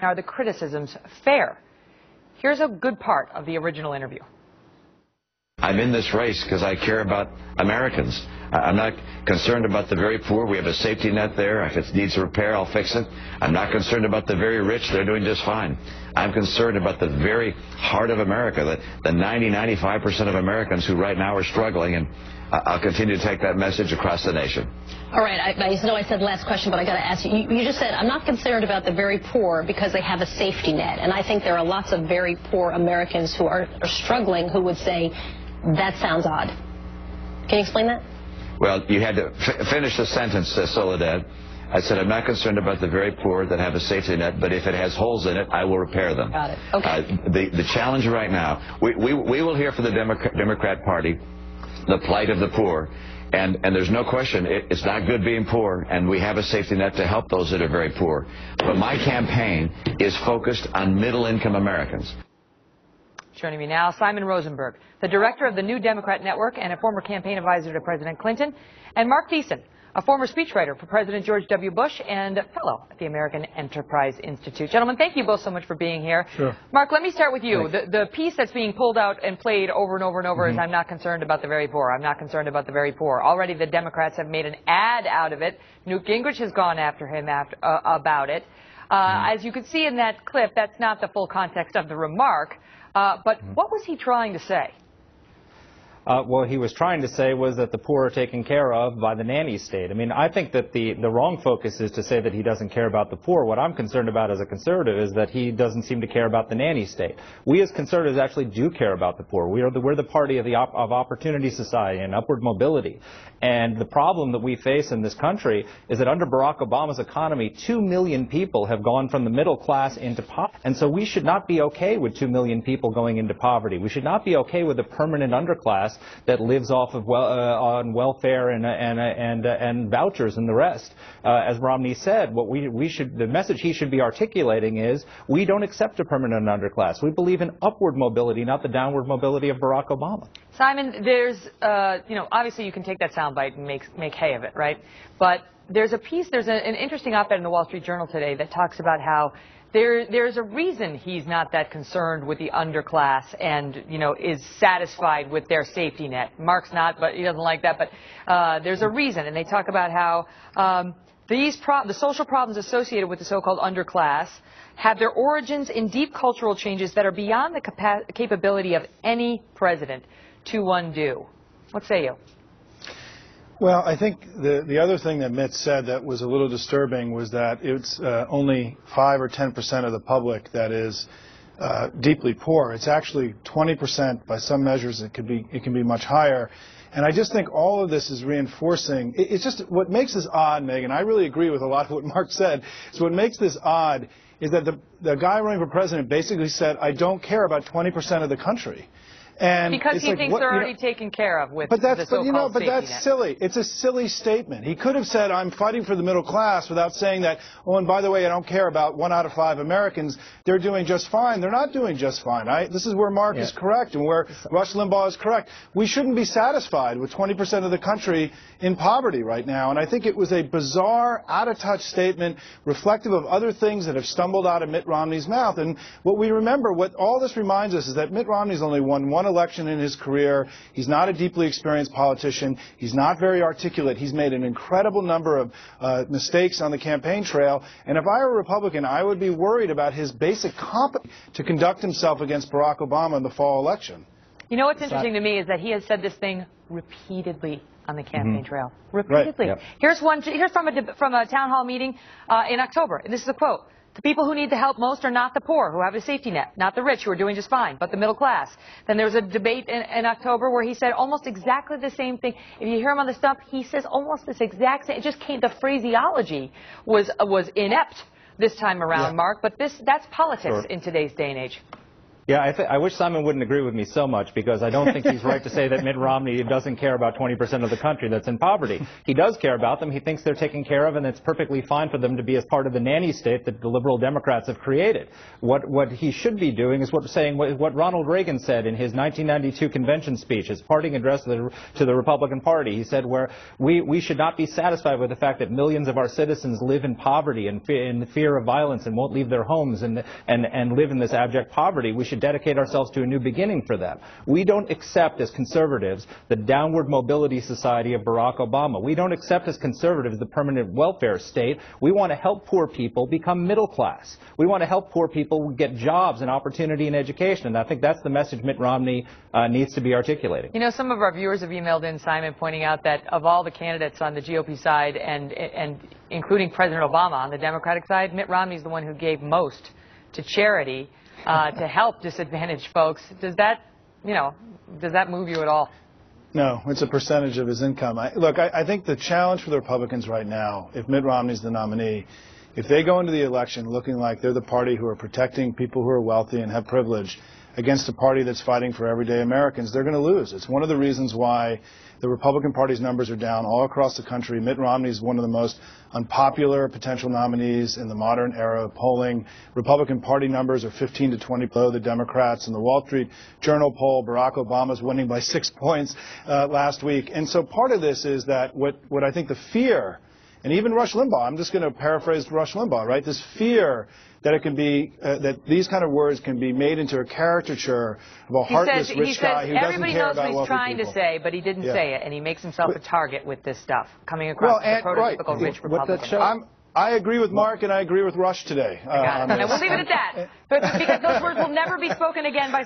Are the criticisms fair? Here's a good part of the original interview. I'm in this race because I care about Americans. I'm not concerned about the very poor. We have a safety net there. If it needs repair, I'll fix it. I'm not concerned about the very rich. They're doing just fine. I'm concerned about the very heart of America, the 95% of Americans who right now are struggling, and I'll continue to take that message across the nation. All right, I know I said last question, but I got to ask you. You just said, I'm not concerned about the very poor because they have a safety net. And I think there are lots of very poor Americans who are struggling who would say, that sounds odd. Can you explain that? Well, you had to finish the sentence, Soledad. I said, I'm not concerned about the very poor that have a safety net, but if it has holes in it, I will repair them. Got it. Okay. The challenge right now, we will hear from the Democrat Party the plight of the poor, and there's no question it's not good being poor, and we have a safety net to help those that are very poor. But my campaign is focused on middle-income Americans. Joining me now, Simon Rosenberg, the director of the New Democrat Network and a former campaign advisor to President Clinton, and Mark Thiessen, a former speechwriter for President George W. Bush and a fellow at the American Enterprise Institute. Gentlemen, thank you both so much for being here. Sure. Mark, let me start with you. The piece that's being pulled out and played over and over and over is, I'm not concerned about the very poor. I'm not concerned about the very poor. Already the Democrats have made an ad out of it. Newt Gingrich has gone after him about it. As you can see in that clip, that's not the full context of the remark. But what was he trying to say? What he was trying to say was that the poor are taken care of by the nanny state. I mean, I think that the wrong focus is to say that he doesn't care about the poor. What I'm concerned about as a conservative is that he doesn't seem to care about the nanny state. We as conservatives actually do care about the poor. We're the party of of opportunity society and upward mobility. And the problem that we face in this country is that under Barack Obama's economy, 2 million people have gone from the middle class into poverty. And so we should not be okay with 2 million people going into poverty. We should not be okay with a permanent underclass that lives off of on welfare and vouchers and the rest. As Romney said, what the message he should be articulating is we don't accept a permanent underclass. We believe in upward mobility, not the downward mobility of Barack Obama. Simon, there's obviously you can take that soundbite and make hay of it, right? But there's an interesting op-ed in the Wall Street Journal today that talks about how there's a reason he's not that concerned with the underclass and, is satisfied with their safety net. Mark's not, but he doesn't like that. But there's a reason. And they talk about how the social problems associated with the so-called underclass have their origins in deep cultural changes that are beyond the capability of any president to undo. What say you? Well, I think the other thing that Mitt said that was a little disturbing was that it's only 5 or 10% of the public that is deeply poor. It's actually 20%. By some measures, it can be much higher. And I just think all of this is reinforcing. It's just what makes this odd, Megyn. I really agree with a lot of what Mark said. So what makes this odd is that the guy running for president basically said, I don't care about 20% of the country. And because he thinks they're already taken care of with the so-called safety net. Silly. It's a silly statement. He could have said, I'm fighting for the middle class without saying that, oh, and by the way, I don't care about 1 out of 5 Americans. They're doing just fine. They're not doing just fine. This is where Mark is correct and where Rush Limbaugh is correct. We shouldn't be satisfied with 20% of the country in poverty right now. And I think it was a bizarre, out-of-touch statement reflective of other things that have stumbled out of Mitt Romney's mouth. And what all this reminds us is that Mitt Romney's only won one election in his career. He's not a deeply experienced politician. He's not very articulate. He's made an incredible number of mistakes on the campaign trail. And if I were a Republican, I would be worried about his basic competence to conduct himself against Barack Obama in the fall election. You know what's interesting to me is that he has said this thing repeatedly on the campaign trail. Repeatedly. Right. Yep. Here's from a town hall meeting in October. This is a quote. The people who need the help most are not the poor who have a safety net, not the rich who are doing just fine, but the middle class. Then there was a debate in October where he said almost exactly the same thing. If you hear him on the stump, he says almost this exact same. It just came. The phraseology was inept this time around, Mark. But that's politics in today's day and age. Yeah, I wish Simon wouldn't agree with me so much, because I don't think he's right to say that Mitt Romney doesn't care about 20% of the country that's in poverty. He does care about them. He thinks they're taken care of, and it's perfectly fine for them to be as part of the nanny state that the liberal Democrats have created. What he should be doing is what Ronald Reagan said in his 1992 convention speech, his parting address to the Republican Party. He said we should not be satisfied with the fact that millions of our citizens live in poverty and in fear of violence and won't leave their homes and live in this abject poverty. We should dedicate ourselves to a new beginning for them. We don't accept as conservatives the downward mobility society of Barack Obama. We don't accept as conservatives the permanent welfare state. We want to help poor people become middle class. We want to help poor people get jobs and opportunity and education, and I think that's the message Mitt Romney needs to be articulating. You know, some of our viewers have emailed in, Simon, pointing out that of all the candidates on the GOP side and including President Obama on the Democratic side, Mitt Romney is the one who gave most to charity to help disadvantaged folks. Does that move you at all? No, it's a percentage of his income. I think the challenge for the Republicans right now, if Mitt Romney's the nominee, if they go into the election looking like they're the party who are protecting people who are wealthy and have privilege against a party that's fighting for everyday Americans, they're going to lose. It's one of the reasons why the Republican Party's numbers are down all across the country. Mitt Romney is one of the most unpopular potential nominees in the modern era of polling. Republican Party numbers are 15 to 20 below the Democrats. In the Wall Street Journal poll, Barack Obama's winning by 6 points last week. And so part of this is that what I think the fear, and even Rush Limbaugh, I'm just going to paraphrase Rush Limbaugh, right? This fear that it can be, that these kind of words can be made into a caricature of a heartless rich guy who doesn't care about wealthy people. Everybody knows what he's trying to say, but he didn't say it, and he makes himself a target with this stuff, coming across as a prototypical rich Republican. I agree with Mark, and I agree with Rush today. And we'll leave it at that, because those words will never be spoken again by